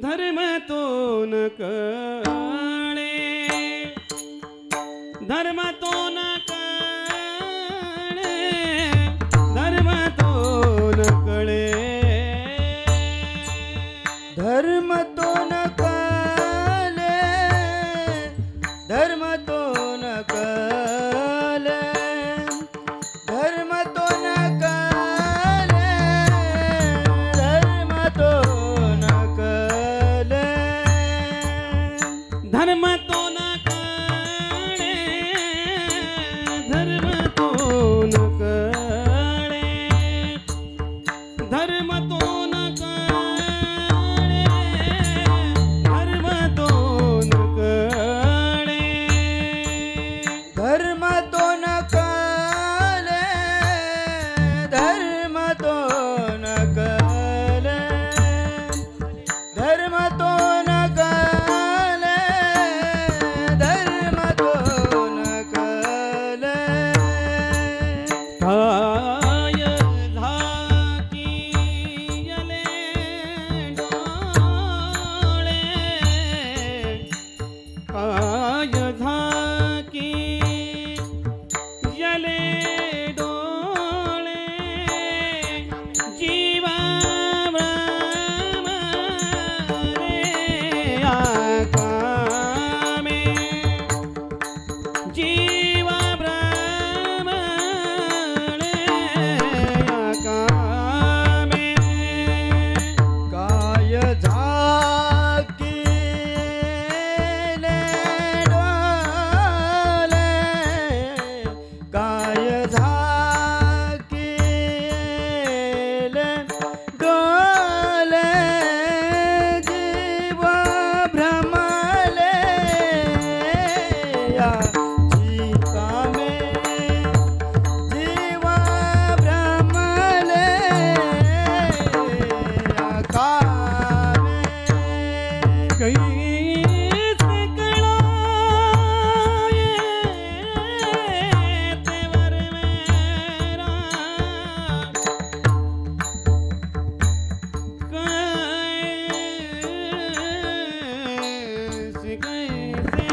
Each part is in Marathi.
धर्म तो न कळे, धर्म तो न कळे, धर्म तो न कळे, धर्म तो न कळे, धर्म तो न कळे, धर्म तो न कळे, धर्म तो न कळे, धर्म तो न कळे, धर्म तो न कळे, धर्म तो न कळे, धर्म तो न कळे, धर्म तो न कळे, धर्म तो न कळे, धर्म तो न कळे, धर्म तो न कळे, काय झाकी यले डोळे, काय झाकी यले डोळे, जीवा ब्रह्म रे आकामे, जीवा ब्रह्म रे आकामे, काय झाकी ले डोळे, काय झाकी ले डोळे, जीव भ्रमले या चिकामे, जीव भ्रमले या कामे, कैसे कळाये तेवर मेरा, कैसे कैसे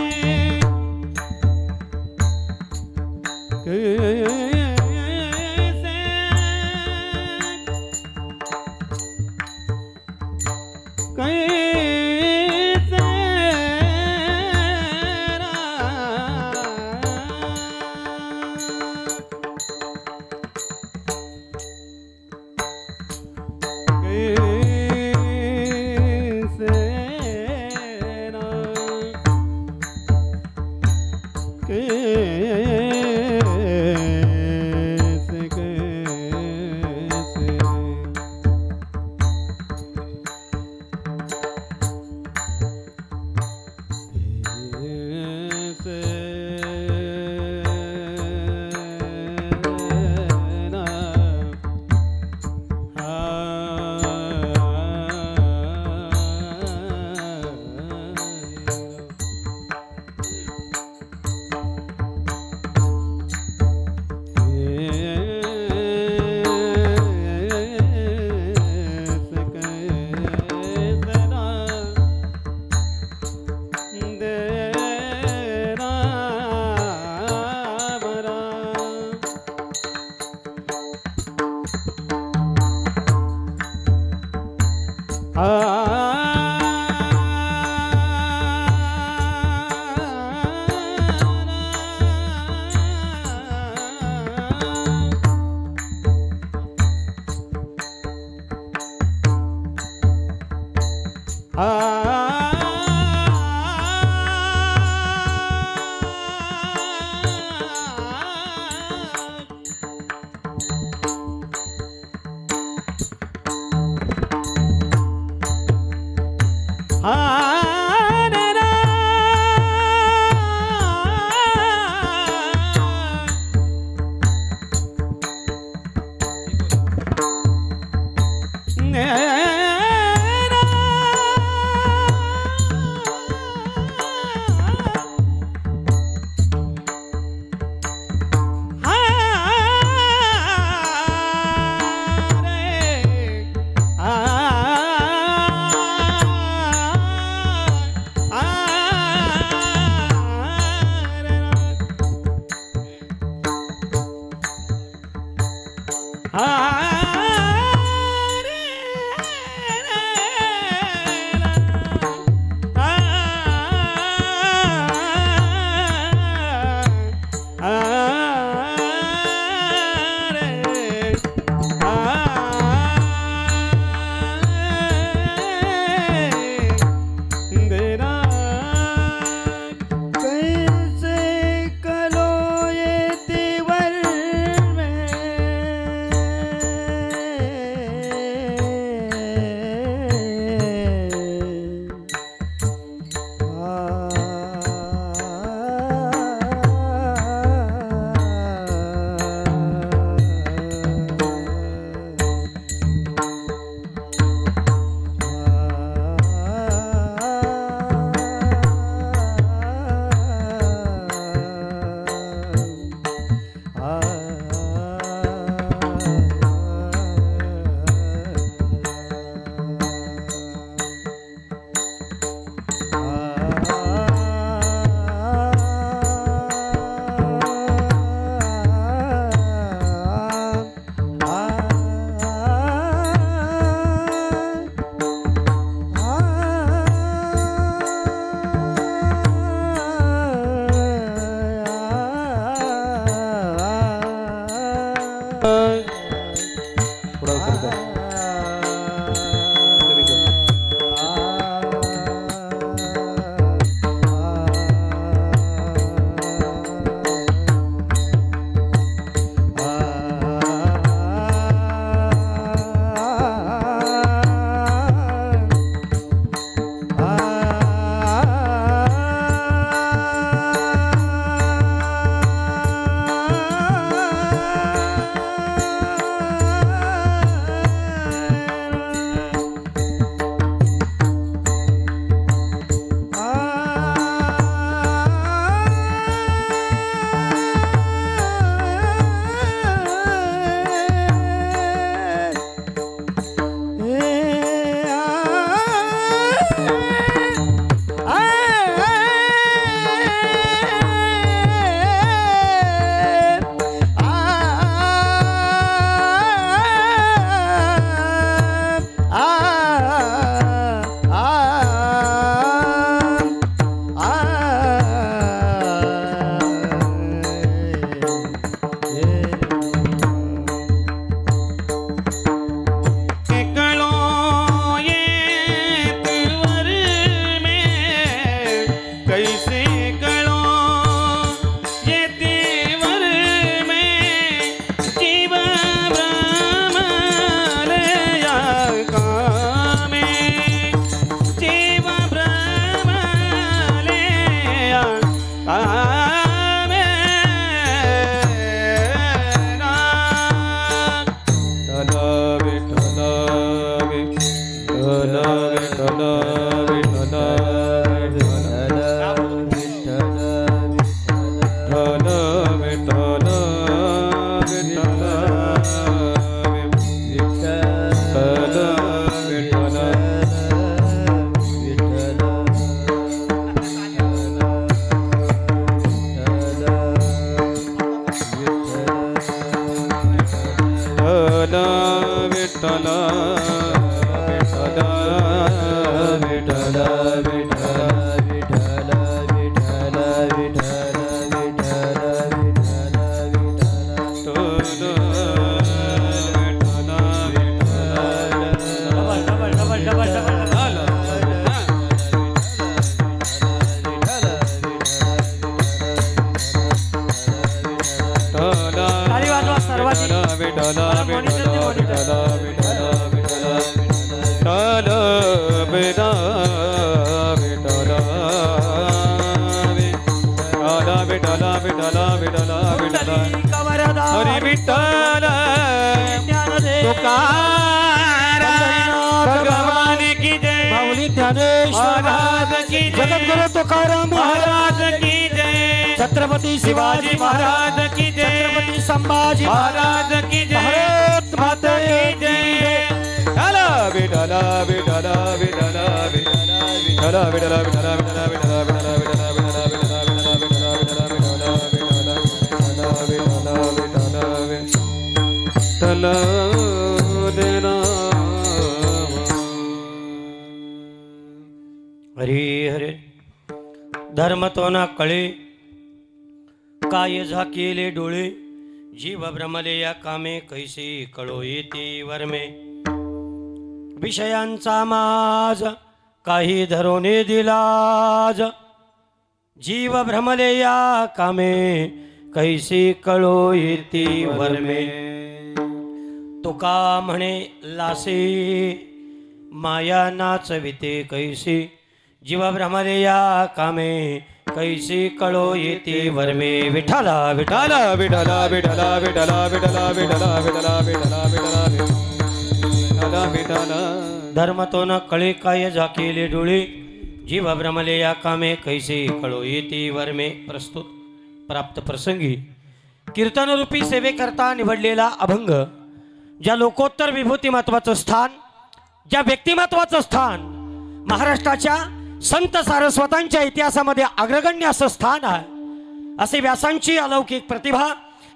विठ्ठल भगवान की जय, माऊली ज्ञानेश्वर महाराज की जय, जगद्गुरु तुकाराम महाराज की जय, छत्रपति शिवाजी महाराज की जय, छत्रपति संभाजी महाराज की जय, भारत माता की जय। विठला विठला विठला विठला विठला विठला विठला विठला विठला विठला विठला विठला विठला विठला विठला विठला देना। हरी हरे धर्म तो ना कळे, काय झाकेले डोळे, जीव भ्रमले या कामे, कैसे कळो येते वर्मे, विषयांचा माज काही धरोने दिलाज, जीव भ्रमले या कामे, कैसे कळो येते वर्मे, तुका म्हणे लासे माया नाचविते कैसे, जीव भ्रमले या कामे, कैसे कळो येते वर्मे, विठला विठला विठला विठला विठला विठला विठला विठला विठला विठला विठला। धर्म तो न कळे, काय झाकेले डोळे, जीव भ्रमले या कामे, कैसे कळो येते वर्मे। प्रस्तुत प्राप्त प्रसंगी कीर्तनरूपी सेवेकरता निवडलेला अभंग, ज्या लोकोत्तर विभूती महत्वाचं स्थान, ज्या व्यक्तिमत्वाचं स्थान महाराष्ट्राच्या संत सारस्वतांच्या इतिहासामध्ये अग्रगण्य असं स्थान आहे, असे व्यासांची अलौकिक प्रतिभा,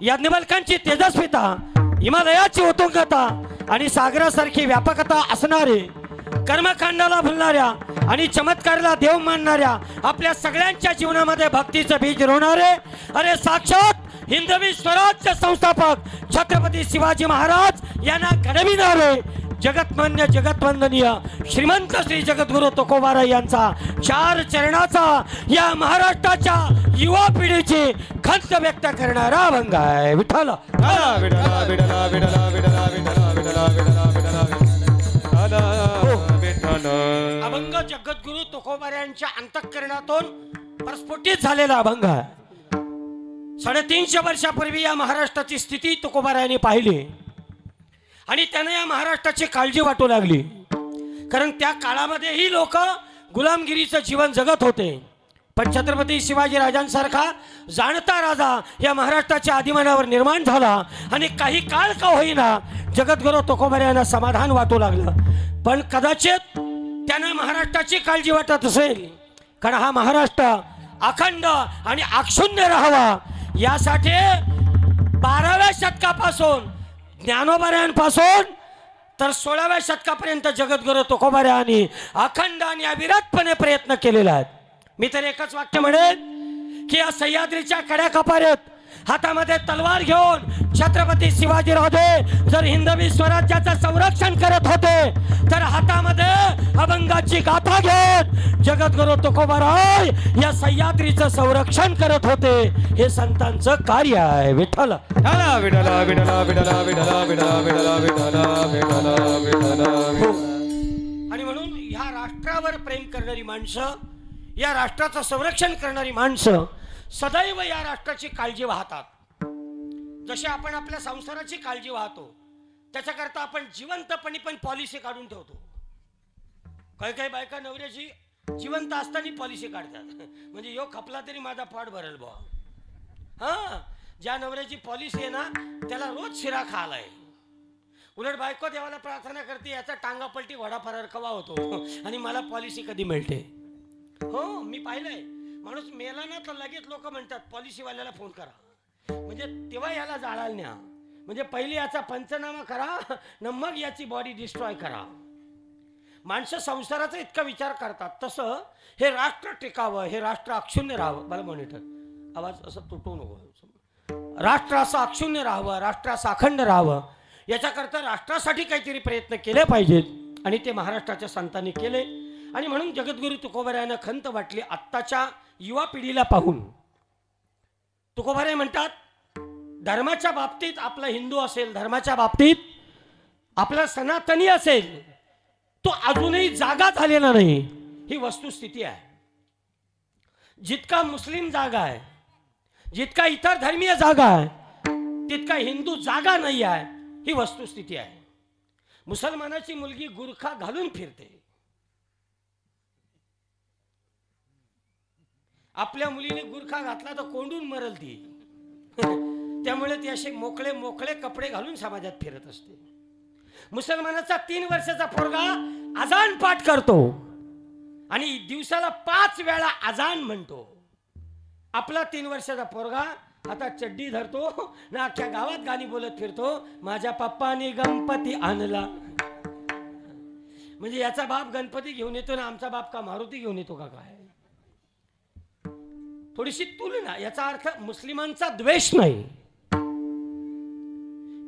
याज्ञवल्कांची तेजस्विता, हिमालयाची उत्तुंगता आणि सागरासारखी व्यापकता असणारे, कर्मकांडाला भुलणाऱ्या आणि चमत्काराला देव मानणाऱ्या, आपल्या सगळ्यांच्या जीवनामध्ये भक्तीचं बीज रोवणारे, अरे साक्षात हिंदवी स्वराज्य संस्थापक छत्रपती शिवाजी महाराज यांना घडविणारे जगतमान्य जगतवंदनीय श्रीमंत श्री जगद्गुरु तुकोबाराय यांचा चार चरणाचा या महाराष्ट्राच्या युवा पिढीची खंत व्यक्त करणारा अभंग आहे। विठ्ठल अभंग जगद्गुरु तुकोबारायांच्या अंतःकरणातून प्रस्फुटित झालेला अभंग आहे। 350 वर्षापूर्वी या महाराष्ट्राची स्थिती तुकोबारायांनी पाहिली आणि त्यांना या महाराष्ट्राची काळजी वाटू लागली, कारण त्या काळामध्ये ही लोक गुलामगिरीचं जीवन जगत होते, पण छत्रपती शिवाजी राजांसारखा जाणता राजा या महाराष्ट्राच्या आदिमानावर निर्माण झाला आणि काही काळ का होईना जगद्गुरु तुकोबारायांना समाधान वाटू लागलं। पण कदाचित त्यांना महाराष्ट्राची काळजी वाटत असेल, कारण हा महाराष्ट्र अखंड आणि अक्षुण्य राहावा यासाठी 12व्या शतकापासून ज्ञानोबारायांपासून तर 16व्या शतकापर्यंत जगद्गुरु तुकोबारायांनी अखंड आणि अविरतपणे प्रयत्न केलेला आहे। मी तर एकच वाक्य म्हणेन की या सह्याद्रीच्या कड्या कपारीत हातामध्ये तलवार घेऊन छत्रपती शिवाजीराजे जर हिंदवी स्वराज्याचं संरक्षण करत होते, तर हातामध्ये अभंगाची गाथा घेऊन जगद्गुरु तुकोबाराय या सह्याद्रीचं संरक्षण करत होते। हे संतांचं कार्य आहे। विठ्ठल विठला विठला विठला विठला विठला विठला विठला विठला विठला। आणि म्हणून ह्या राष्ट्रावर प्रेम करणारी माणसं, या राष्ट्राचं संरक्षण करणारी माणसं सदैव या राष्ट्राची काळजी वाहतात। जसे आपण आपल्या संसाराची काळजी वाहतो, त्याच्याकरता आपण जिवंतपणी पण पॉलिसी काढून ठेवतो। काही काही बायका नवऱ्याची जिवंत असताना पॉलिसी काढतात म्हणजे यो खपला तरी माझा पाठ भरेल बा. हा, ज्या नवऱ्याची पॉलिसी आहे ना त्याला रोज शिरा खालाय. उलट बायको देवाला प्रार्थना करते याचा टांगा पलटी घोडा फरार कवा होतो आणि मला पॉलिसी कधी मिळते. हो, मी पाहिलंय. माणूस मेला ना तर लगेच लोक म्हणतात पॉलिसीवाल्याला फोन करा, म्हणजे तेव्हा याला जाळायला न्या, म्हणजे पहिले याचा पंचनामा करा न मग याची बॉडी डिस्ट्रॉय करा. माणसं संसाराचा इतका विचार करतात. तसं हे राष्ट्र टिकावं, हे राष्ट्र अक्षुण्य राहावं. मला मॉनिटर आवाज असं तुटू नको. राष्ट्र असं अक्षुण्य राहावं, राष्ट्र असं अखंड राहावं, याच्याकरता राष्ट्रासाठी काहीतरी प्रयत्न केले पाहिजेत आणि ते महाराष्ट्राच्या संतांनी केले. आणि म्हणून जगद्गुरू तुकोबारायांना खंत वाटली आत्ताच्या युवा पिढीला पाहून. तुकोबाराय म्हणतात धर्माच्या बाबतीत आपला हिंदू असेल, धर्माच्या बाबतीत आपला सनातनी असेल, तो अजूनही जागा झालेला नाही. ही वस्तुस्थिती आहे. जितका मुस्लिम जागा आहे, जितका इतर धर्मीय जागा आहे, तितका हिंदू जागा नाही आहे. ही वस्तुस्थिती आहे. मुसलमानाची मुलगी गुरखा घालून फिरते. आपल्या मुलीने गुरखा घातला तर कोंडून मरल ती. त्यामुळे ती असे मोकळे मोकळे कपडे घालून समाजात फिरत असते. मुसलमानाचा 3 वर्षाचा पोरगा अजान पाठ करतो आणि दिवसाला 5 वेळा अजान म्हणतो. आपला 3 वर्षाचा पोरगा आता चड्डी धरतो ना अख्ख्या गावात गाणी बोलत फिरतो, माझ्या पप्पानी गणपती आणला. म्हणजे याचा बाप गणपती घेऊन येतो ना आमचा बाप का मारुती घेऊन येतो का काय? थोडीशी तुलना. याचा अर्थ मुस्लिमांचा द्वेष नाही,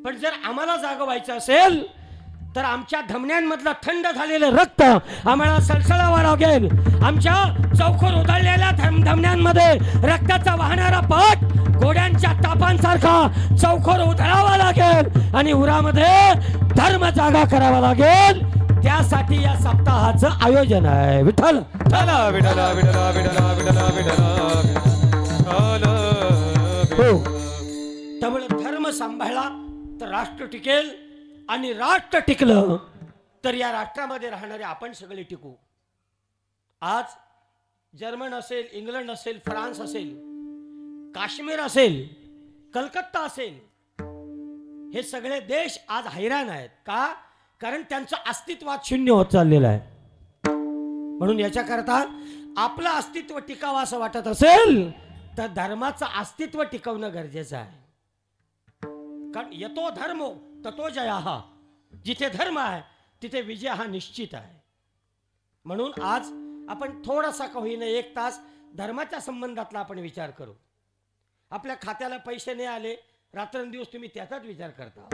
पण जर आम्हाला जागवायचं असेल तर आमच्या धमन्यांमधलं थंड झालेलं रक्त आम्हाला सळसळावं लागेल. आमच्या चौखर उधळलेल्या धमन्यांमध्ये रक्ताचा वाहणारा पाठ घोड्यांच्या तापांसारखा चौखर उधळावा लागेल आणि उरामध्ये धर्म जागा करावा लागेल. त्यासाठी या सप्ताहाचं आयोजन आहे. विठ्ठल हो, त्यामुळे धर्म सांभाळला तर राष्ट्र टिकेल आणि राष्ट्र टिकलं तर या राष्ट्रामध्ये राहणारे आपण सगळे टिकू. आज जर्मन असेल, इंग्लंड असेल, फ्रान्स असेल, काश्मीर असेल, कलकत्ता असेल, हे सगळे देश आज हैराण आहेत. का? कारण त्यांचं अस्तित्व शून्य होत चाललेलं आहे. म्हणून याच्याकरता आपलं अस्तित्व टिकावं असं वाटत असेल तर धर्माचं अस्तित्व टिकवणं गरजेचं आहे. कारण यतो धर्म ततो जय हा. जिथे धर्म आहे तिथे विजय हा निश्चित आहे. म्हणून आज आपण थोडासा का होईना 1 तास धर्माच्या संबंधातला आपण विचार करू. आपल्या खात्याला पैसे नाही आले, रात्रंदिवस तुम्ही त्याचाच विचार करता.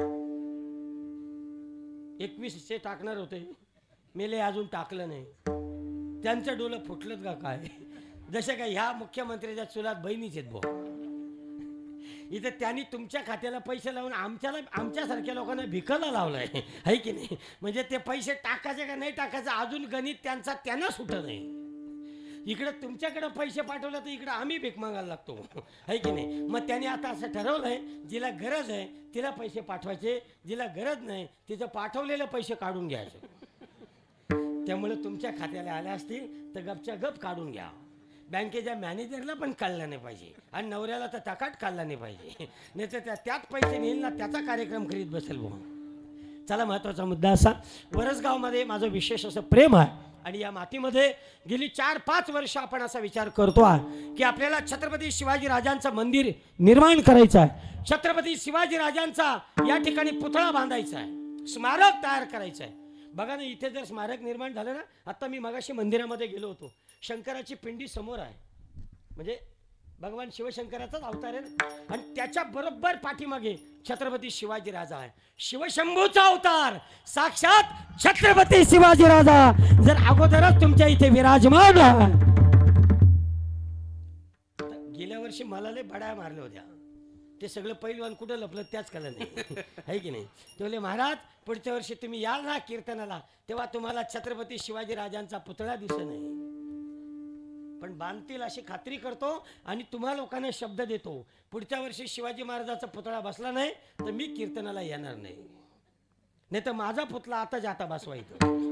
2100 टाकणार होते, मेले अजून टाकलं नाही. त्यांचं डोलं फुटलं का काय? जसे काय ह्या मुख्यमंत्र्याच्या चुलात बहिणीच आहेत भाऊ. इथे त्यांनी तुमच्या खात्याला पैसे लावून आमच्यासारख्या लोकांना भिकायला लावलंय, है की नाही? म्हणजे ते पैसे टाकायचे का नाही टाकायचं अजून गणित त्यांना सुटत नाही. इकडे तुमच्याकडे पैसे पाठवले तर इकडे आम्ही भीक मागायला लागतो, है की नाही? मग त्यांनी आता असं ठरवलंय जिला गरज आहे तिला पैसे पाठवायचे, जिला गरज नाही तिचं पाठवलेले पैसे काढून घ्यायचे. त्यामुळे तुमच्या खात्याला आले असतील तर गपच्या गप काढून घ्या. बँकेच्या मॅनेजरला पण काढला नाही पाहिजे आणि नवऱ्याला तर तकाट काढला नाही पाहिजे, नाही तर त्यात पैसे नेईल ना त्याचा कार्यक्रम करीत बसेल भाऊ. चला, महत्त्वाचा मुद्दा असा, वरसगावमध्ये माझं विशेष असं प्रेम आहे आणि या मातीमध्ये गेली 4-5 वर्ष आपण असा विचार करतो आहे की आपल्याला छत्रपती शिवाजी राजांचं मंदिर निर्माण करायचं आहे. छत्रपती शिवाजी राजांचा या ठिकाणी पुतळा बांधायचा आहे, स्मारक तयार करायचं आहे. बघा ना, इथे जर स्मारक निर्माण झालं ना, आता मी मगाशी मंदिरामध्ये गेलो होतो, शंकराची पिंडी समोर आहे, म्हणजे भगवान शिवशंकराचाच अवतार आहे ना, आणि त्याच्या बरोबर पाठीमागे छत्रपती शिवाजी राजा आहे. शिवशंभूचा अवतार साक्षात छत्रपती शिवाजी राजा जर अगोदरच तुमच्या इथे विराजमान आहे. गेल्या वर्षी मला लय भड्या मारल्या होत्या, ते सगळं पैलवान कुठं लपलं त्याच कळलं नाही, आहे की नाही? तेवढे महाराज पुढच्या वर्षी तुम्ही याल ना कीर्तनाला, तेव्हा तुम्हाला छत्रपती शिवाजी राजांचा पुतळा दिसत नाही, पण बांधतील अशी खात्री करतो आणि तुम्हा लोकांना शब्द देतो, पुढच्या वर्षी शिवाजी महाराजाचा पुतळा बसला नाही तर मी कीर्तनाला येणार नाही, नाही तर माझा पुतळा आता जाता बसवायचं.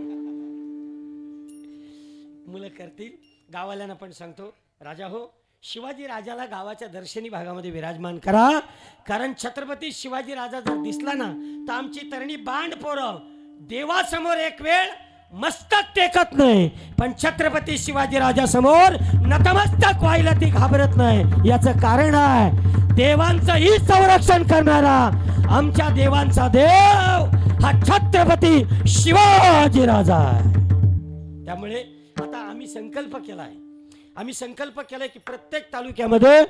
मुलं करतील. गावाल्यांना पण सांगतो, राजा हो, शिवाजी राजाला गावाच्या दर्शनी भागामध्ये विराजमान करा, कारण छत्रपती शिवाजी राजा जर दिसला ना तर आमची तरणी बांड पोरं देवासमोर एक वेळ मस्तक टेकत नाही, पण छत्रपती शिवाजी राजा समोर नतमस्तक व्हायला ती घाबरत नाही. याचं कारण आहे, देवांचंही संरक्षण करणारा आमच्या देवांचा देव हा छत्रपती शिवाजी राजा आहे. त्यामुळे आता आम्ही संकल्प केलाय की प्रत्येक तालुक्यामध्ये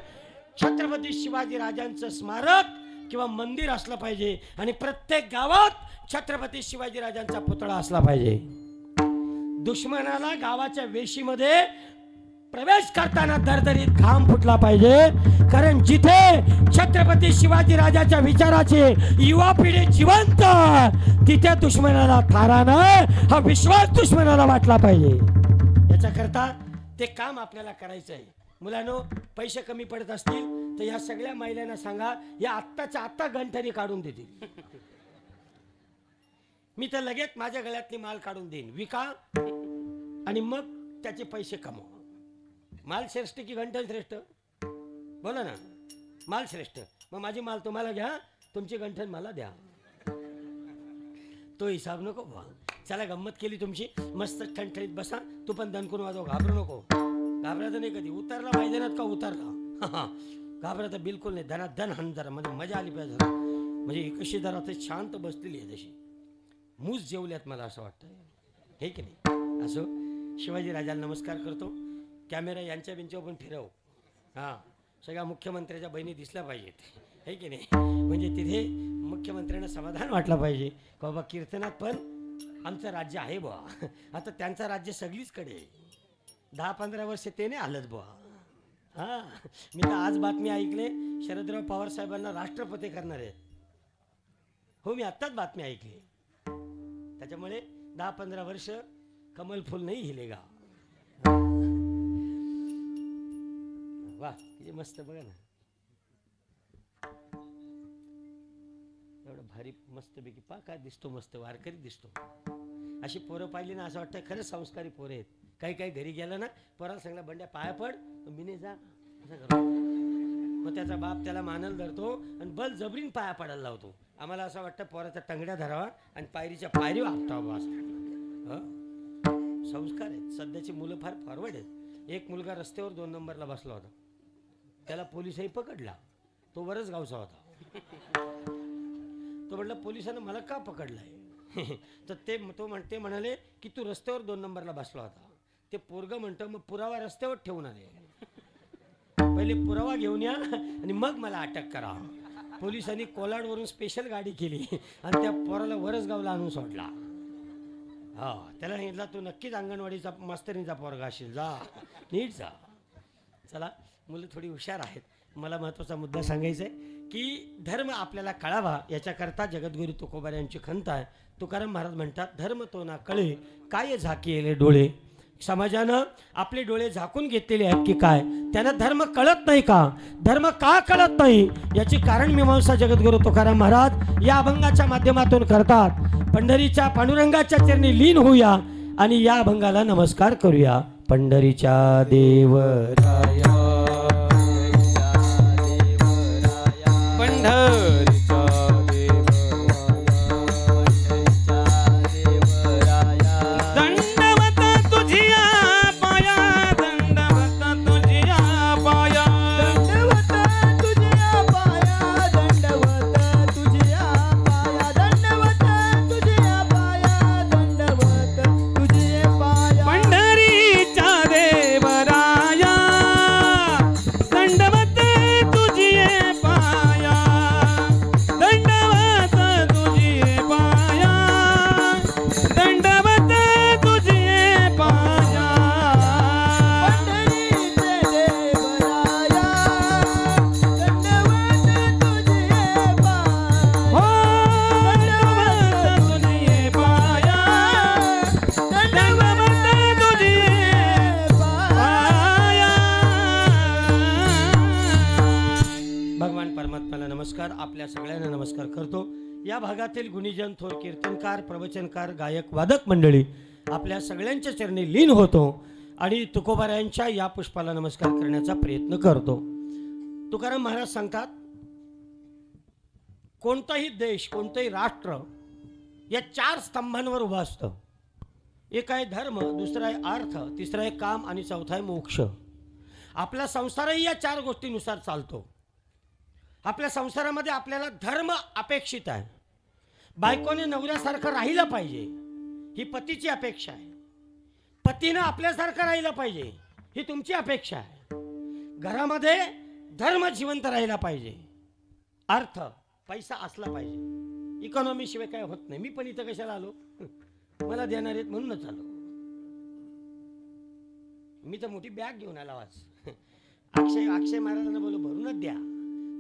छत्रपती शिवाजी राजांचं स्मारक किंवा मंदिर असलं पाहिजे आणि प्रत्येक गावात छत्रपती शिवाजी राजांचा पुतळा असला पाहिजे. दुश्मनाला गावाच्या वेशीमध्ये प्रवेश करताना दरदरीत घाम फुटला पाहिजे, कारण जिथे छत्रपती शिवाजी राजाच्या विचाराचे युवा पिढी जिवंत तिथे दुश्मनाला थारा नाही हा विश्वास दुश्मनाला वाटला पाहिजे. याच्याकरता ते काम आपल्याला करायचं आहे. मुलांनो, पैसे कमी पडत असतील तर या सगळ्या महिलांना सांगा, या आत्ताच्या आत्ता गंठणी काढून देतील. मी तर लगेच माझ्या गळ्यातली माल काढून देईन, विका आणि मग त्याचे पैसे कमवा. माल श्रेष्ठ की गंठन श्रेष्ठ? बोला ना. माल श्रेष्ठ. मग माझी माल तुम्हाला घ्या, तुमची गंठन मला द्या. तो हिसाब नको बा. चला, गंमत केली तुमची, मस्त ठणठणीत बसा. तू पण दणकून वाजव, घाबरू नको. घाबरायचं नाही कधी. उतरला मैदानात का उतरला, घाबरायचं बिलकुल नाही. धनाधन हण जरा, म्हणजे मजा आली पाहिजे. म्हणजे कशी जरा ते शांत बसलेली आहे, जशी मूस जेवल्यात मला असं वाटतं, हे की नाही. असो, शिवाजी राजाला नमस्कार करतो. कॅमेरा यांच्या बिंच्यावर पण फिरव. हां, सगळ्या मुख्यमंत्र्याच्या बहिणी दिसल्या पाहिजेत, हे की नाही. म्हणजे तिथे मुख्यमंत्र्यांना समाधान वाटलं पाहिजे की बाबा कीर्तनात पण आमचं राज्य आहे बुवा. आता त्यांचं राज्य सगळीचकडे 10-15 वर्ष ते नाही आलंच बुवा. हां, मी तर आज बातमी ऐकले, शरदराव पवार साहेबांना राष्ट्रपती करणार आहेत. हो, मी आत्ताच बातमी ऐकली. त्याच्यामुळे 10-15 वर्ष कमल फुल नाही हिलेगा. वा, किती मस्त, बघा ना, एवढं भारी मस्तपैकी पा काय दिसतो, मस्त वारकरी दिसतो. अशी पोरं पाहिली ना असं वाटतं खरंच संस्कारी पोरं आहेत. काही काही घरी गेलं ना, पोराला सांगला बंड्या पाया पड, मी नाही जा असं करतो. मग त्याचा बाप त्याला मानल धरतो आणि बल जबरीन पाया पडायला लावतो. आम्हाला असं वाटतं पोराचा टंगड्या धरावा आणि पायरीच्या पायरीवर आपटावा. संस्कार आहेत. सध्याची मुलं फार फॉरवर्ड आहेत. एक मुलगा रस्त्यावर 2 नंबरला बसला होता, त्याला पोलिसही पकडला. तो वरच गावचा होता. तो म्हटलं पोलिसांना मला का पकडलाय तर ते म्हणाले की तू रस्त्यावर 2 नंबरला बसला होता. ते पोरग म्हणतं मग पुरावा रस्त्यावर ठेवून आले, पहिले पुरावा घेऊन या आणि मग मला अटक करा. पोलिसांनी कोलाडवरून स्पेशल गाडी केली आणि त्या पोराला वरसगावला आणून सोडला. हा, त्याला सांगितलं तू नक्कीच अंगणवाडीचा मास्तरीचा पोरगा असेल, जा नीट जा. चला, मुलं थोडी हुशार आहेत. मला महत्त्वाचा मुद्दा सांगायचा आहे की धर्म आपल्याला कळावा याच्याकरता जगद्गुरू तुकोबार यांची खंत आहे. तुकाराम महाराज म्हणतात, धर्म तो ना कळे काय झाकेले डोळे. समाजानं आपले डोळे झाकून घेतलेले आहेत की काय, त्यांना धर्म कळत नाही का? धर्म का कळत नाही याची कारण मीमांसा जगद्गुरू तुकाराम महाराज या अभंगाच्या माध्यमातून करतात. पंढरीच्या पांडुरंगाच्या चरणी लीन होऊया आणि या अभंगाला नमस्कार करूया. पंढरीच्या देवराया, पंढरीच्या आपल्या सगळ्यांना नमस्कार करतो. या भागातील गुणीजन, थोर कीर्तनकार, प्रवचनकार, गायक, वादक मंडळी आपल्या सगळ्यांच्या चरणी लीन होतो आणि तुकोबारायांच्या या पुष्पाला नमस्कार करण्याचा प्रयत्न करतो. तुकाराम महाराज सांगतात, कोणताही देश, कोणतंही राष्ट्र या 4 स्तंभांवर उभं असतं. एक आहे धर्म, दुसरा आहे अर्थ, तिसरा आहे काम आणि चौथा आहे मोक्ष. आपला संसारही या 4 गोष्टींनुसार चालतो. आपल्या संसारामध्ये आपल्याला धर्म अपेक्षित आहे. बायकोने नवऱ्यासारखं राहिलं पाहिजे ही पतीची अपेक्षा आहे. पतीनं आपल्यासारखं राहिलं पाहिजे ही तुमची अपेक्षा आहे. घरामध्ये धर्म जिवंत राहिला पाहिजे. अर्थ, पैसा असला पाहिजे. इकॉनॉमी शिवाय काय होत नाही. मी पण इथं कशाला आलो? मला देणार आहेत म्हणूनच आलो. मी तर मोठी बॅग घेऊन आला आज. अक्षय महाराजांना बोललो भरूनच द्या.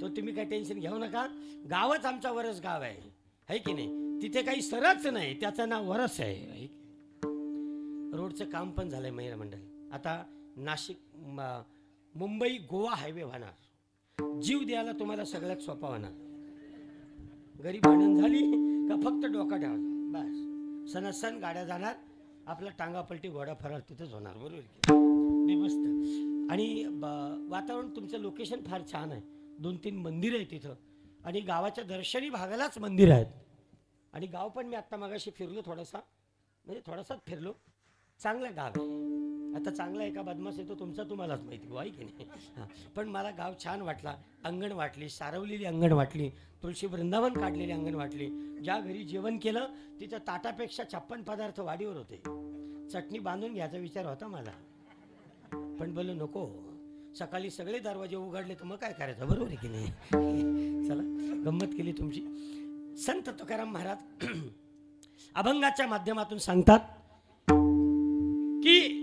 तो तुम्ही काय टेन्शन घेऊ नका. गावच आमचा वरस गाव आहे की नाही. तिथे काही सरच नाही, त्याचं नाव वरस आहे. रोडचं काम पण झालंय महिला मंडळ. आता नाशिक मुंबई गोवा हायवे होणार. जीव द्यायला तुम्हाला सगळ्यात सोपा होणार. घरी भांडण झाली का फक्त डोका ठेवायचा बस. सणासण गाड्या जाणार, आपला टांगापलटी घोडा फरार तिथंच होणार. बरोबर नाही? मस्त. आणि वातावरण तुमचं लोकेशन फार छान आहे. 2-3 मंदिर आहे तिथं आणि गावाच्या दर्शनी भागालाच मंदिर आहेत. आणि गाव पण मी आत्ता मागाशी फिरलो थोडासाच फिरलो. चांगलं गाव आहे. आता चांगला आहे का बदमाश आहे तो तुमचा तुम्हालाच माहिती हो, आहे की नाही? हां, पण मला गाव छान वाटला. अंगण वाटली, सारवलेली अंगण वाटली, तुळशी वृंदावन काढलेली अंगण वाटली. ज्या घरी जेवण केलं तिथं ताटापेक्षा 56 पदार्थ वाढीवर होते. चटणी बांधून घ्यायचा विचार होता मला, पण बोललो नको. सकाळी सगळे दरवाजे उघडले तर मग काय करायचं? बरोबर आहे की नाही? चला, गंमत केली तुमची. संत तुकाराम महाराज अभंगाच्या माध्यमातून सांगतात की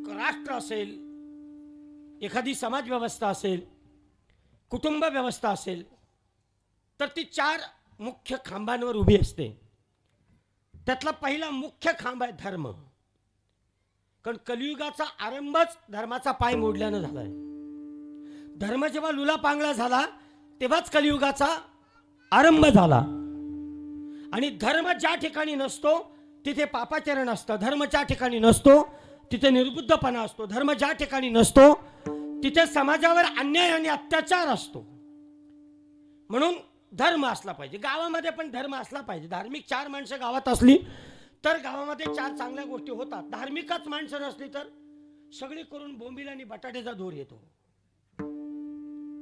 राष्ट्र असेल, एखादी समाज व्यवस्था असेल, कुटुंब व्यवस्था असेल, तर ती 4 मुख्य खांबांवर उभी असते. त्यातला पहिला मुख्य खांब आहे धर्म. कारण कलियुगाचा आरंभच धर्माचा पाय मोडल्यानं झालाय. धर्म जेव्हा लुला पांगला झाला तेव्हाच कलियुगाचा आरंभ झाला. आणि धर्म ज्या ठिकाणी नसतो तिथे पापाचरण असतं. धर्म ज्या ठिकाणी नसतो तिथे निर्बुद्धपणा असतो. धर्म ज्या ठिकाणी नसतो तिथे समाजावर अन्याय आणि अत्याचार असतो. म्हणून धर्म असला पाहिजे. गावामध्ये पण धर्म असला पाहिजे. धार्मिक 4 माणसं गावात असली तर गावामध्ये 4 चांगल्या गोष्टी होतात. धार्मिकच माणसं नसली तर सगळी करून बोंबील आणि बटाट्याचा धूर येतो.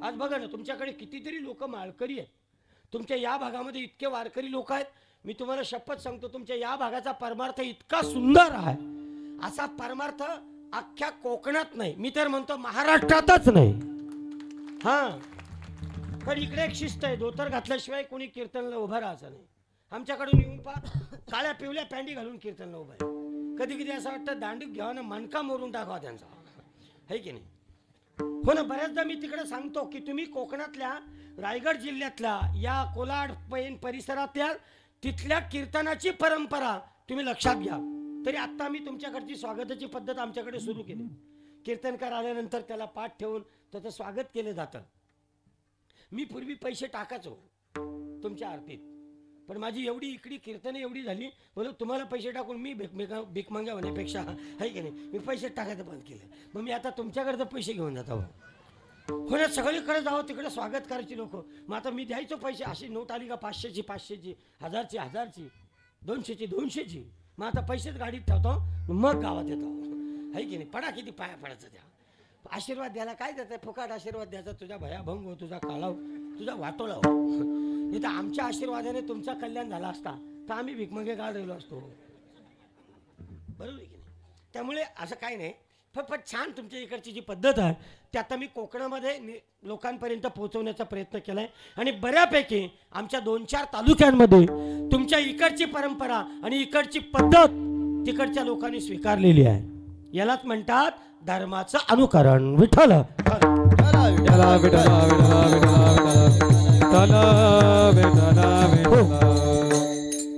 आज बघा ना, तुमच्याकडे कितीतरी लोक माळकरी आहेत. तुमच्या या भागामध्ये इतके वारकरी लोक आहेत. मी तुम्हाला शपथ सांगतो, तुमच्या या भागाचा परमार्थ इतका सुंदर आहे. असा परमार्थ अख्ख्या कोकणात नाही, मी तर म्हणतो महाराष्ट्रातच नाही. हां, पण इकडे एक शिस्त आहे, धोतर घातल्याशिवाय कोणी कीर्तनला उभं राहायचं नाही. आमच्याकडून येऊन काळ्या पिवल्या पॅन्टी घालून कीर्तनला उभं आहे. कधी कधी असं वाटतं दांडूक घ्यावा ना, मणका मोडून टाकावा त्यांचा, है की नाही? हो ना. बऱ्याचदा मी तिकडे सांगतो की तुम्ही कोकणातल्या, रायगड जिल्ह्यातल्या या कोलाड पैन परिसरातल्या तिथल्या कीर्तनाची परंपरा तुम्ही लक्षात घ्या. तरी आत्ता मी तुमच्याकडची स्वागताची पद्धत आमच्याकडे सुरू केली. कीर्तनकार आल्यानंतर त्याला पाठ ठेवून त्याचं स्वागत केलं जातं. मी पूर्वी पैसे टाकायचो तुमच्या आरतीत, पण माझी एवढी इकडी कीर्तन एवढी झाली, बोलो तुम्हाला पैसे टाकून मी भीक मागा होण्यापेक्षा, आहे की नाही, मी पैसे टाकायचं बंद केलं. मग मी आता तुमच्याकडे पैसे घेऊन जातो. हो ना, सगळीकडे जावं तिकडे स्वागत करायची लोक. मग आता मी द्यायचो पैसे. अशी नोट आली का 500ची 500ची, 1000ची 1000ची, 200ची 200ची. मग आता पैसेच गाडीत ठेवतो, मग गावात येतो, आहे की नाही? पडा किती पाया पडायचं त्या. आशीर्वाद द्यायला काय देत आहे? फुकाट आशीर्वाद द्यायचा. तुझा भयाभंग हो, तुझा कालाव, तुझा वाटोळा हो. नाही तर आमच्या आशीर्वादाने तुमचा कल्याण झाला असता तर आम्ही भिकमंगे काळ राहिलो असतो. बरोबर आहे की नाही? त्यामुळे असं काही नाही. पण छान तुमच्या इकडची जी पद्धत आहे ती आता मी कोकणामध्ये लोकांपर्यंत पोहोचवण्याचा प्रयत्न केला आहे. आणि बऱ्यापैकी आमच्या 2-4 तालुक्यांमध्ये तुमच्या इकडची परंपरा आणि इकडची पद्धत तिकडच्या लोकांनी स्वीकारलेली आहे. यालाच म्हणतात धर्माचं अनुकरण. विठ्ठल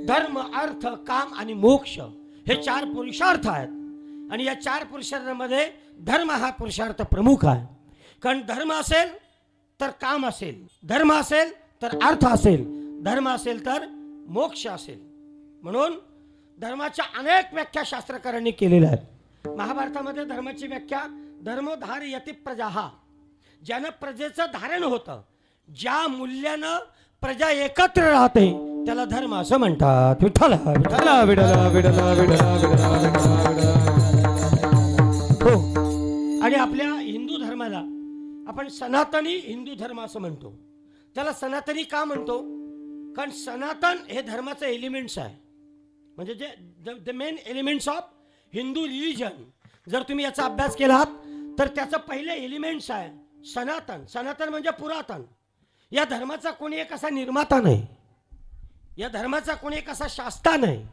धर्म, अर्थ, काम आणि मोक्ष हे 4 पुरुषार्थ आहेत. आणि या 4 पुरुषार्थांमध्ये धर्म हा पुरुषार्थ प्रमुख आहे. कारण धर्म असेल तर काम असेल, धर्म असेल तर अर्थ असेल, धर्म असेल तर मोक्ष असेल. म्हणून धर्माच्या अनेक व्याख्या शास्त्रकारांनी केलेल्या आहेत. महाभारतामध्ये धर्माची व्याख्या धर्मोधार यती प्रजा, ज्यानं प्रजेचं धारण होतं, ज्या मूल्यानं प्रजा एकत्र राहते त्याला धर्म असं म्हणतात. विठ्ठल विठ्ठल विठ्ठल विठ्ठल विठ्ठल. हो, आणि आपल्या हिंदू धर्माला आपण सनातनी हिंदू धर्म असं म्हणतो. त्याला सनातनी का म्हणतो? कारण सनातन हे धर्माचं एलिमेंट्स आहे, म्हणजे जे the main elements of Hindu religion. जर तुम्ही याचा अभ्यास केलात तर त्याचं पहिले एलिमेंट्स आहे सनातन. सनातन म्हणजे पुरातन. या धर्माचा कोणी एक असा निर्माता नाही, या धर्माचा कोणी एक असा शास्ता नाही.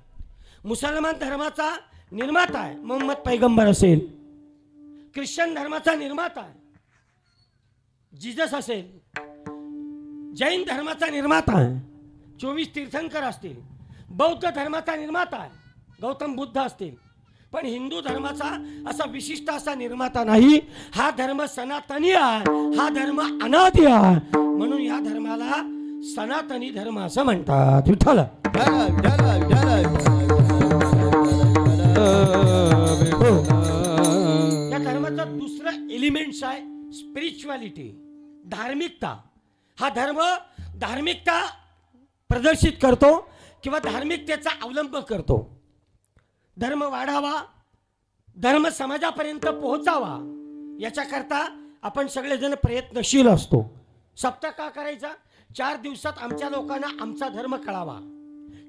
मुसलमान धर्माचा निर्माता आहे मोहम्मद पैगंबर असेल, ख्रिश्चन धर्माचा निर्माता आहे जिजस असेल, जैन धर्माचा निर्माता आहे 24 तीर्थंकर असतील, बौद्ध धर्माचा निर्माता आहे गौतम बुद्ध असतील. पण हिंदू धर्माचा असा विशिष्ट असा निर्माता नाही. हा धर्म सनातनी आहे, हा धर्म अनादी आहे, म्हणून या धर्माला सनातनी धर्म असं म्हणतात. विठ्ठल या धर्माचं दुसरं एलिमेंट्स आहे स्पिरिच्युअलिटी, धार्मिकता. हा धर्म धार्मिकता प्रदर्शित करतो किंवा धार्मिकतेचा अवलंब करतो. धर्म वाढावा, धर्म समाजापर्यंत पोहोचावा याच्याकरता आपण सगळेजण प्रयत्नशील असतो. सप्ताह का करायचा? 4 दिवसात आमच्या लोकांना आमचा धर्म कळावा,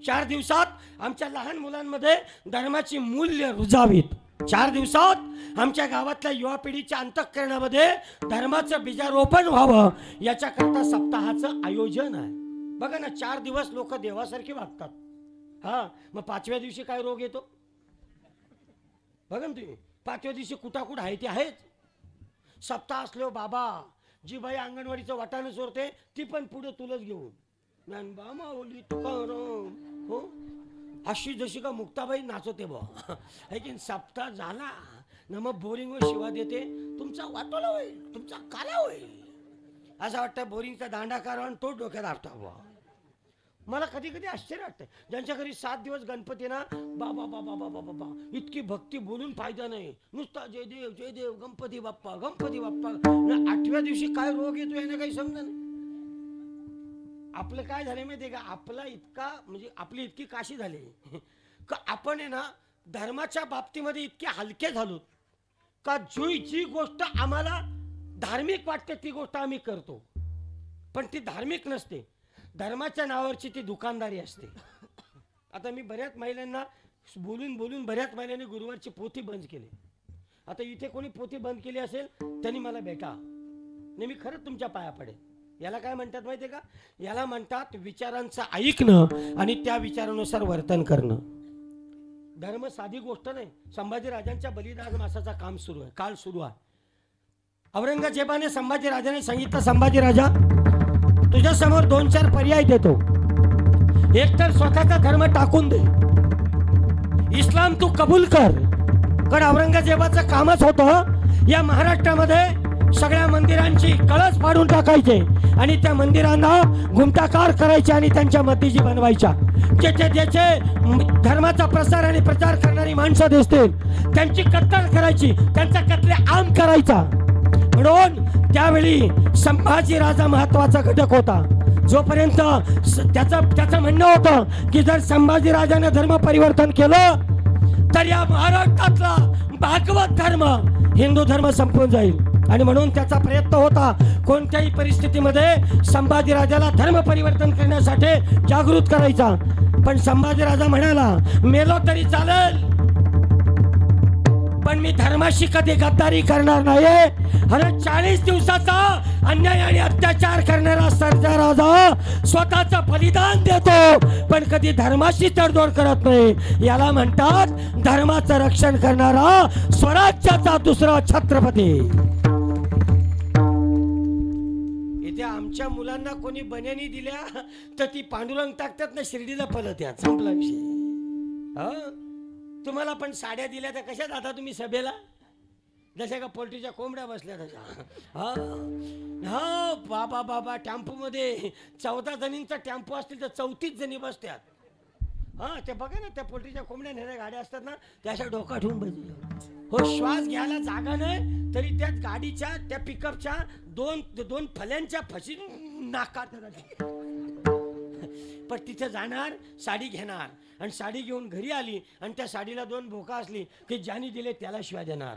4 दिवसात आमच्या लहान मुलांमध्ये धर्माची मूल्य रुजावीत, 4 दिवसात आमच्या गावातल्या युवा पिढीच्या अंतःकरणामध्ये धर्माचं बीजारोपण व्हावं याच्याकरता सप्ताहाचं आयोजन आहे. बघा ना, 4 दिवस लोक देवासारखी वागतात. हा, मग 5व्या दिवशी काय रोग येतो बघा ना तुम्ही. 5व्या दिवशी कुटाकुट आहे ते आहेच. सप्ताह असलो बाबा, जी बाई अंगणवाडीचं वाटाणं चोरते ती पण पुढे तुलच घेऊन ज्ञानबा माऊली तुकाराम, हो अशी जशी का मुक्ताबाई नाचवते बा. लेकिन सप्ताह झाला ना मग बोरिंगवर शिवा देते, तुमचा वाटोला होईल, तुमचा काला होईल, असं वाटतं. बोरिंगचा दांडा काढा आणि तो डोक्यात आपटा बा. मला कधी कधी आश्चर्य वाटतं, ज्यांच्या घरी 7 दिवस गणपती ना बाबा बाबा बाबा बाबा इतकी भक्ती बोलून फायदा नाही, नुसता जय देव गणपती बाप्पा गणपती बाप्पा. 8व्या दिवशी काय रोग येतो याने काही समजा नाही. आपलं काय झालं माहिती आहे का? आपला इतका म्हणजे आपली इतकी काशी झाली का आपण आहे ना धर्माच्या बाबतीमध्ये इतके हलके झालो का जी गोष्ट आम्हाला धार्मिक वाटते ती गोष्ट आम्ही करतो, पण ती धार्मिक नसते. धर्माच्या नावावरची ती दुकानदारी असते. आता मी बऱ्याच महिलांना बोलून बऱ्याच महिलांनी गुरुवारची पोथी बंद केली. आता इथे कोणी पोथी बंद केली असेल त्यांनी मला भेटा, नाही मी खरंच तुमच्या पाया पडेल. याला काय म्हणतात माहिती आहे का? याला म्हणतात विचारांचं ऐकणं आणि त्या विचारानुसार वर्तन करणं. धर्म साधी गोष्ट नाही. संभाजीराजांच्या बलिदान मासाचा काळ सुरू आहे. औरंगजेबाने संभाजीराजाने सांगितलं, संभाजीराजा तुझ्या समोर 2-4 पर्याय देतो. एक तर स्वतःचा धर्म टाकून दे, इस्लाम तू कबूल कर. कारण औरंगजेबाचं कामच होतं या महाराष्ट्रामध्ये सगळ्या मंदिरांची कळस फाडून टाकायचे आणि त्या मंदिरांना घुमटाकार करायचे आणि त्यांच्या मतीजी बनवायच्या. ज्याचे धर्माचा प्रसार आणि प्रचार करणारी माणसं दिसतील त्यांची कत्तल करायची, त्यांचा कत्लेआम करायचा. म्हणून त्यावेळी संभाजी राजा महत्वाचा घटक होता. जोपर्यंत त्याचं म्हणणं होतं की जर संभाजी राजाने धर्म परिवर्तन केलं तर या महाराष्ट्रातला भागवत धर्म हिंदू धर्म संपून जाईल. आणि म्हणून त्याचा प्रयत्न होता कोणत्याही परिस्थितीमध्ये संभाजी राजाला धर्म परिवर्तन करण्यासाठी जागृत करायचा. पण संभाजी राजा म्हणाला, मेलो तरी चालेल पण मी धर्माशी कधी गद्दारी करणार नाही. अरे 40 दिवसाचा अन्याय आणि अत्याचार करणारा सर्जा राजा स्वतःचं बलिदान देतो पण कधी धर्माशी तडजोड करत नाही. याला म्हणतात धर्माचं रक्षण करणारा स्वराज्याचा दुसरा छत्रपती. इथे आमच्या मुलांना कोणी बन्यानी दिल्या तर ती पांडुरंग टाकतात ना शिर्डीला पलत या संपला विषय. तुम्हाला पण साड्या दिल्या तर कशा जाता तुम्ही सभेला? जशा का पोल्ट्रीच्या कोंबड्या बसल्या तशा. हा बाबा बाबा टेम्पो मध्ये 14 जणींचा टेम्पो असतील तर 34 जणी बसतात. हा ते बघा ना त्या पोल्ट्रीच्या कोंबड्या नेणाऱ्या गाड्या असतात ना त्या अशा डोका ठेवून बसल्या. हो श्वास घ्यायला जागा नाही तरी त्या गाडीच्या त्या पिकअपच्या दोन फल्यांच्या फशी नाकात राहिली. पण तिथे जाणार साडी घेणार आणि साडी घेऊन घरी आली आणि त्या साडीला 2 भोका असली की ज्याने दिले त्याला शिवाय देणार.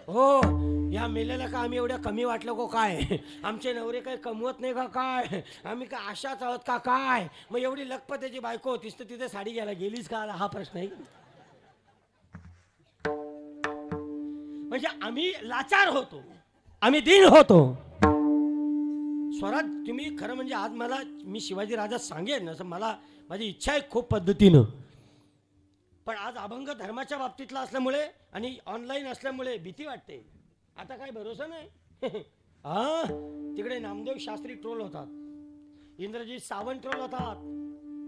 हो या मेलेला का आम्ही एवढ्या कमी वाटलं को काय? आमचे नवरे काही कमवत नाही का काय? आम्ही काय अशाच आहोत का काय? मग एवढी लखपतीची बायको होतीस तर तिथे साडी घ्यायला गेलीच का? हा प्रश्न आहे. म्हणजे आम्ही लाचार होतो, आम्ही दीन होतो. स्वराज तुम्ही खरं म्हणजे आज मला मी शिवाजी राजा सांगेन असं मला माझी इच्छा आहे खूप पद्धतीनं. पण आज अभंग धर्माच्या बाबतीतला असल्यामुळे आणि ऑनलाईन असल्यामुळे भीती वाटते. आता काय भरोसा नाही. हा तिकडे नामदेव शास्त्री ट्रोल होतात, इंद्रजीत सावंत ट्रोल होतात,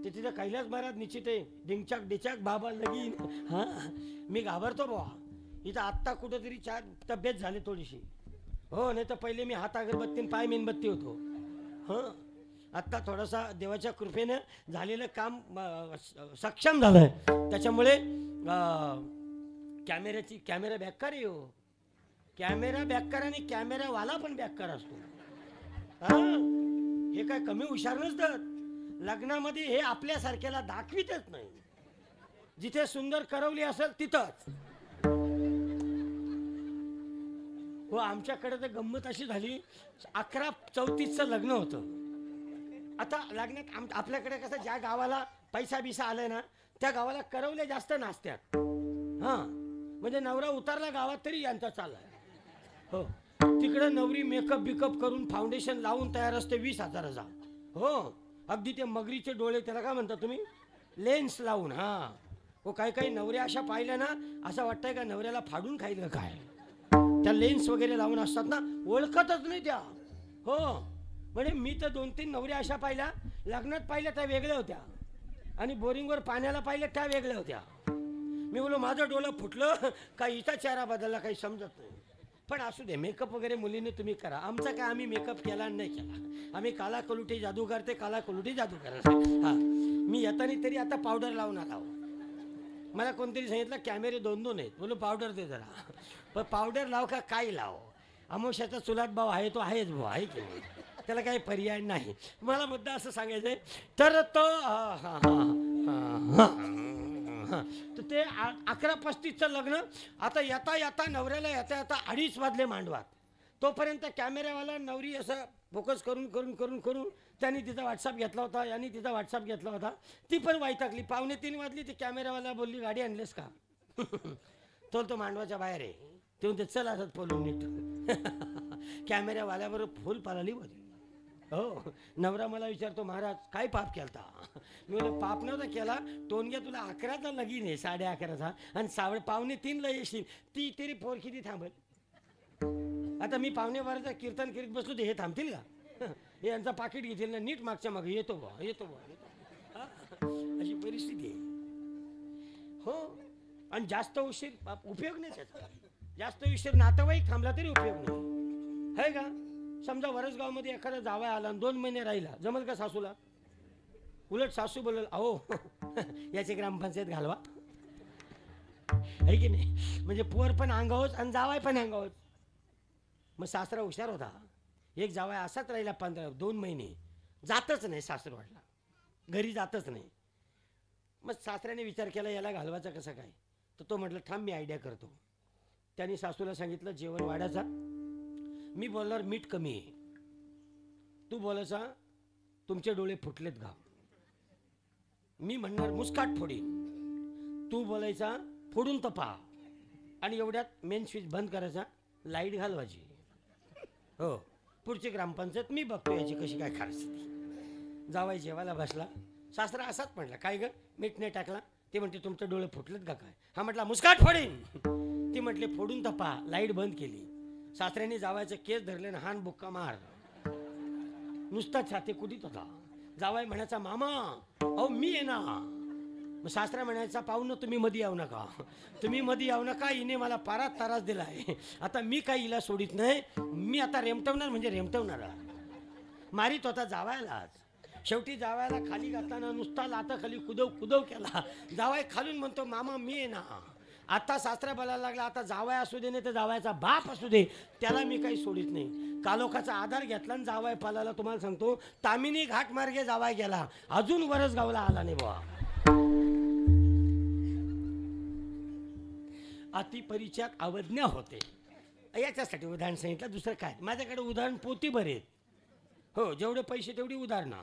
ते तिथे कैलास महाराज निश्चित आहे डिंगचाक डिचाक बाबा लगीन. हा मी घाबरतो बुवा. इथं आत्ता कुठंतरी तब्येत झाली थोडीशी. हो नाही तर पहिले मी हात अगरबत्ती पाय मेणबत्ती होतो. हं आत्ता थोडासा देवाच्या कृपेनं झालेलं काम सक्षम झालंय. त्याच्यामुळे कॅमेरा बॅककार आहे हो. कॅमेरा बॅककार आणि कॅमेरावाला पण बॅककार असतो. हे काय कमी हुशार नसतात. लग्नामध्ये हे आपल्यासारख्याला दाखवितच नाही. जिथे सुंदर करवली असेल तिथंच. हो आमच्याकडे तर गंमत अशी झाली 11:34चं लग्न होतं. आता लग्नात आपल्याकडे कसं ज्या गावाला पैसा बिसा आलाय ना त्या गावाला करवले जास्त नाचत्यात. हां म्हणजे नवरा उतरला गावात तरी यांचा चाललाय. हो तिकडे नवरी मेकअप बिकअप करून फाउंडेशन लावून तयार असते 20,000चा. हो अगदी ते मगरीचे डोळे त्याला काय म्हणता तुम्ही लेन्स लावून. हां हो काही नवऱ्या अशा पाहिल्या ना असं वाटतंय का नवऱ्याला फाडून खाईल काय. त्या लेन्स वगैरे लावून असतात ना ओळखतच नाही त्या. हो म्हणजे मी तर 2-3 नवऱ्या अशा पाहिल्या. लग्नात पाहिल्या त्या वेगळ्या होत्या आणि बोरिंगवर पाण्याला पाहिल्या त्या वेगळ्या होत्या. मी बोलो माझं डोळं फुटलं का हिचा चेहरा बदलला काही समजत नाही. पण असू दे मेकअप वगैरे मुलीने तुम्ही करा. आमचा काय आम्ही मेकअप केला नाही केला. आम्ही काला कलुटी जादू करते काला कलुटी जादू करते. हां मी येताना तरी आता पावडर लावून आला. मला कोणतरी सांगितलं कॅमेरे 2-2 आहेत. बोलो पावडर दे जरा. पण पावडर लाव का काय लाव अमोशाचा चुलात भाव आहे तो आहेच भाऊ आहे की नाही त्याला काही पर्याय नाही. मला मुद्दा असं सांगायचं आहे तर तो तर ते 11:35चं लग्न. आता येता नवऱ्याला येता 2:30 वाजले मांडवात. तोपर्यंत कॅमेऱ्यावाला नवरी असं फोकस करून त्यांनी तिचा व्हॉट्सअप घेतला होता यांनी तिचा व्हॉट्सअप घेतला होता. ती पण वाईटाकली. 2:45 वाजली. ती कॅमेरावाला बोलली गाडी आणलीस का? तो मांडवाच्या बाहेर आहे. तेव्हा ते चल असत बोलून नीट. कॅमेऱ्यावाल्याबरोबर फुल पालाली होती. हो नवरा मला विचारतो महाराज काय पाप केलता? मी बोललो पाप नव्हता केला. टोनग्या तुला 11चा लगीन आहे 11:30चा आणि 2:45ला येशील. ती तरी पोर किती थांबेल? आता मी 2:45चं कीर्तन करीत बसलो तर हे थांबतील का? हे यांचा पाकिट घेतील ना नीट मागच्या मागे येतो बा अशी परिस्थिती आहे. हो आणि जास्त उशीर उपयोग नाही त्याचा. जास्त उशीर नातेवाईक थांबला तरी उपयोग नाही आहे का? समजा वरसगावमध्ये एखादा जावया आला आणि 2 महिने राहिला जमल का सासूला? उलट सासू बोलल अहो याची ग्रामपंचायत घालवा आहे की नाही. म्हणजे पोर पण अंगावच आणि जावाय पण अंगावच. मग सासरा हुशार होता. एक जावाय असाच राहिला 2 महिने जातच नाही. सासरवाडला घरी जातच नाही. मग सासऱ्याने विचार केला याला घालवायचा कसा काय. तर तो म्हटलं थांब मी आयडिया करतो. त्यांनी सासूला सांगितलं जेवण वाढायचा. मी बोलणार मीठ कमी आहे. तू बोलायचा तुमचे डोळे फुटलेत का. मी म्हणणार मुस्काट फोडीन. तू बोलायचा फोडून तपा. आणि एवढ्यात मेन स्विच बंद करायचा लाईट घालवायची. हो पुढची ग्रामपंचायत मी बघतो याची कशी काय खायची. जावाई जेवायला बसला. सासरा असाच म्हटला काय ग मीठ नाही टाकला. ते म्हणते तुमचे डोळे फुटलेत का काय. हा म्हटला मुस्काट फोडीन. ती म्हटले फोडून तपा. लाईट बंद केली. सासऱ्याने जावायचं केस धरले ना हान बुक्का मार. नुसता छाती कुठीत होता. जावाय म्हणायचा मामा अहो मी आहे ना. मग सासरा म्हणायचा पाहून तुम्ही मध्ये येऊ नका. तुम्ही मध्ये येऊ नका. हिने मला पारात तारास दिलाय. आता मी काही हिला सोडित नाही. मी आता रेमटवणार म्हणजे रेमटवणार. मारित होता जावायलाच. शेवटी जावायला खाली घातताना नुसता लाता खाली कुदव केला. जावाय खालून म्हणतो मामा मी आहे ना. आता सासरा बोलायला लागला, आता जावाय असू दे नाही तर जावायचा बाप असू दे, त्याला मी काही सोडित नाही. कालोखाचा आधार घेतला आणि जावाय पालाला. तुम्हाला सांगतो तामिनी घाट मार्गे जावाय गेला, अजून वरसगावला आला नाही बुवा. अतिपरिचयात अवज्ञा होते. याच्यासाठी उदाहरण सांगितलं, दुसरं काय. माझ्याकडे उदाहरण पोती बरे आहेत. हो, जेवढे पैसे तेवढी उदाहरणं.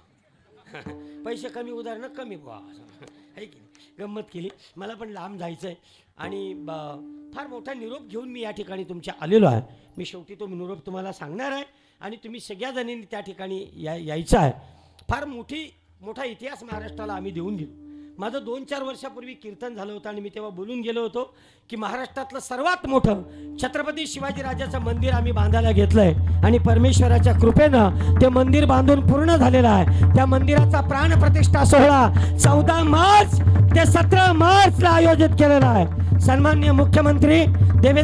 पैसे कमी उदाहरणं कमी बुवा, आहे की नाही. गंमत केली. मला पण लांब जायचं आहे आणि फार मोठा निरोप घेऊन मी या ठिकाणी तुमच्या आलेलो आहे. मी शेवटी तो निरोप तुम्हाला सांगणार आहे आणि तुम्ही सगळ्या जणींनी त्या ठिकाणी यायचं आहे. फार मोठा इतिहास महाराष्ट्राला आम्ही देऊन गेलो. माझं 2-4 वर्षापूर्वी कीर्तन झालं होतं आणि मी तेव्हा बोलून गेलो होतो की महाराष्ट्रातलं सर्वात मोठं छत्रपती शिवाजीराजाचं मंदिर आम्ही बांधायला घेतलंय आणि परमेश्वराच्या कृपेनं ते मंदिर बांधून पूर्ण झालेलं आहे. त्या मंदिराचा प्राणप्रतिष्ठा सोहळा 14 मार्च ते 17 मार्चला आयोजित केलेला आहे. सन्माननीय मुख्यमंत्री देवेंद्र